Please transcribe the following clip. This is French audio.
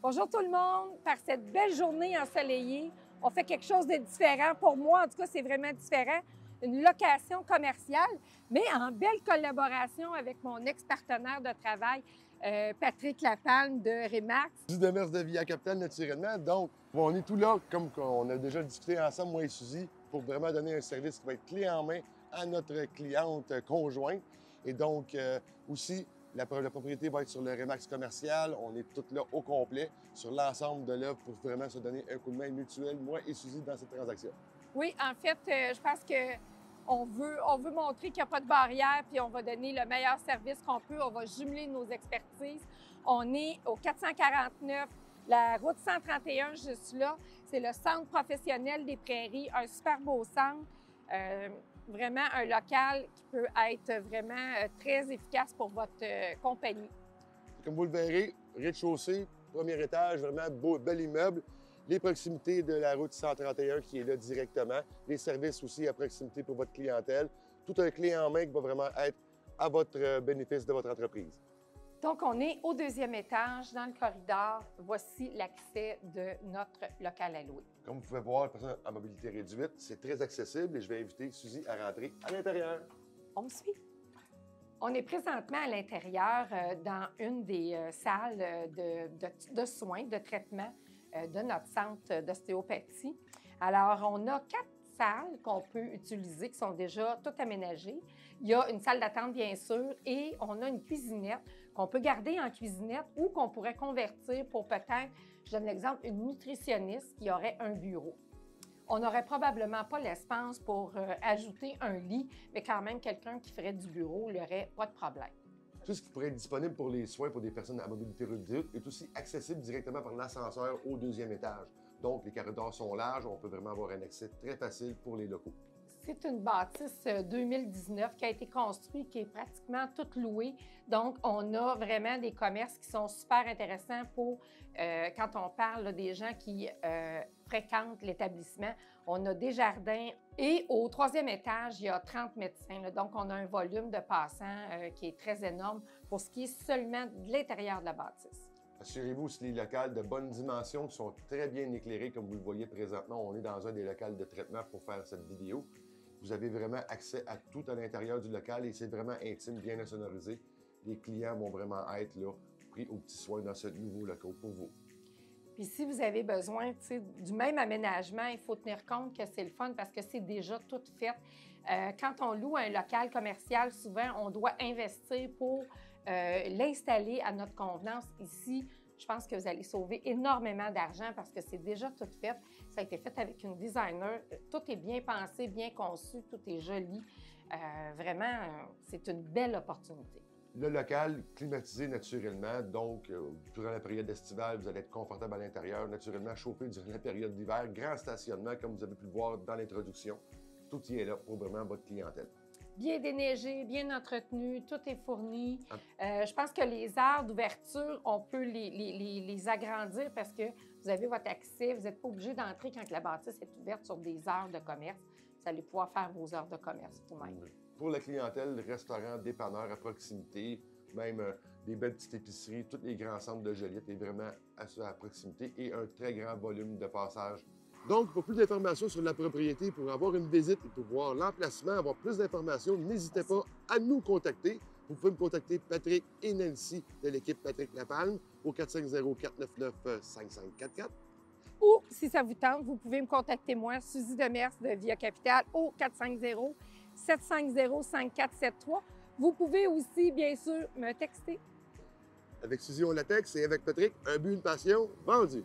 Bonjour tout le monde. Par cette belle journée ensoleillée, on fait quelque chose de différent. Pour moi, en tout cas, c'est vraiment différent. Une location commerciale, mais en belle collaboration avec mon ex-partenaire de travail, Patrick Lapalme de Remax. Suzy Demers de Via Capital, naturellement. Donc, on est tout là, comme on a déjà discuté ensemble, moi et Suzy, pour vraiment donner un service qui va être clé en main à notre cliente conjointe. Et donc, aussi, la propriété va être sur le Remax commercial. On est tous là au complet sur l'ensemble de l'œuvre pour vraiment se donner un coup de main mutuel, moi et Suzy, dans cette transaction. Oui, en fait, je pense qu'on veut montrer qu'il n'y a pas de barrière, puis on va donner le meilleur service qu'on peut. On va jumeler nos expertises. On est au 449, la route 131, juste là. C'est le Centre professionnel des Prairies, un super beau centre. Vraiment un local qui peut être vraiment très efficace pour votre compagnie. Comme vous le verrez, rez-de-chaussée, premier étage, vraiment beau, bel immeuble. Les proximités de la route 131 qui est là directement. Les services aussi à proximité pour votre clientèle. Tout un clé en main qui va vraiment être à votre bénéfice de votre entreprise. Donc, on est au deuxième étage, dans le corridor. Voici l'accès de notre local à louer. Comme vous pouvez voir, les personnes à mobilité réduite, c'est très accessible et je vais inviter Suzy à rentrer à l'intérieur. On me suit. On est présentement à l'intérieur dans une des salles de soins, de traitement de notre centre d'ostéopathie. Alors, on a 4 salles qu'on peut utiliser, qui sont déjà toutes aménagées. Il y a une salle d'attente, bien sûr, et on a une cuisinette qu'on peut garder en cuisinette ou qu'on pourrait convertir pour peut-être, je donne l'exemple, une nutritionniste qui aurait un bureau. On n'aurait probablement pas l'espace pour ajouter un lit, mais quand même, quelqu'un qui ferait du bureau n'aurait pas de problème. Tout ce qui pourrait être disponible pour les soins pour des personnes à mobilité réduite est aussi accessible directement par l'ascenseur au deuxième étage. Donc, les corridors sont larges, on peut vraiment avoir un accès très facile pour les locaux. C'est une bâtisse 2019 qui a été construite, qui est pratiquement toute louée. Donc, on a vraiment des commerces qui sont super intéressants pour, quand on parle là, des gens qui fréquentent l'établissement. On a des jardins et au troisième étage, il y a 30 médecins. Là. Donc, on a un volume de passants qui est très énorme pour ce qui est seulement de l'intérieur de la bâtisse. Assurez-vous aussi les locales de bonnes dimensions qui sont très bien éclairés, comme vous le voyez présentement. On est dans un des locales de traitement pour faire cette vidéo. Vous avez vraiment accès à tout à l'intérieur du local et c'est vraiment intime, bien insonorisé. Les clients vont vraiment être là, pris aux petits soins dans ce nouveau local pour vous. Puis si vous avez besoin du même aménagement, il faut tenir compte que c'est le fun parce que c'est déjà tout fait. Quand on loue un local commercial, souvent, on doit investir pour l'installer à notre convenance. Ici, je pense que vous allez sauver énormément d'argent parce que c'est déjà tout fait. Ça a été fait avec une designer. Tout est bien pensé, bien conçu, tout est joli. Vraiment, c'est une belle opportunité. Le local climatisé naturellement, donc durant la période estivale, vous allez être confortable à l'intérieur, naturellement chauffé durant la période d'hiver, grand stationnement comme vous avez pu le voir dans l'introduction. Tout y est là pour vraiment votre clientèle. Bien déneigé, bien entretenu, tout est fourni. Je pense que les aires d'ouverture, on peut les agrandir parce que vous avez votre accès. Vous n'êtes pas obligé d'entrer quand la bâtisse est ouverte sur des heures de commerce. Vous allez pouvoir faire vos heures de commerce vous-même. Oui. Pour la clientèle, restaurants, dépanneurs à proximité, même des belles petites épiceries, tous les grands centres de Joliette est vraiment à proximité et un très grand volume de passage. Donc, pour plus d'informations sur la propriété, pour avoir une visite et pour voir l'emplacement, avoir plus d'informations, n'hésitez pas à nous contacter. Vous pouvez me contacter Patrick et Nancy de l'équipe Patrick Lapalme au 450-499-5544. Ou, si ça vous tente, vous pouvez me contacter moi, Suzy Demers de Via Capital, au 450-750-5473. Vous pouvez aussi, bien sûr, me texter. Avec Suzy, on la texte et avec Patrick, un but, une passion, vendu.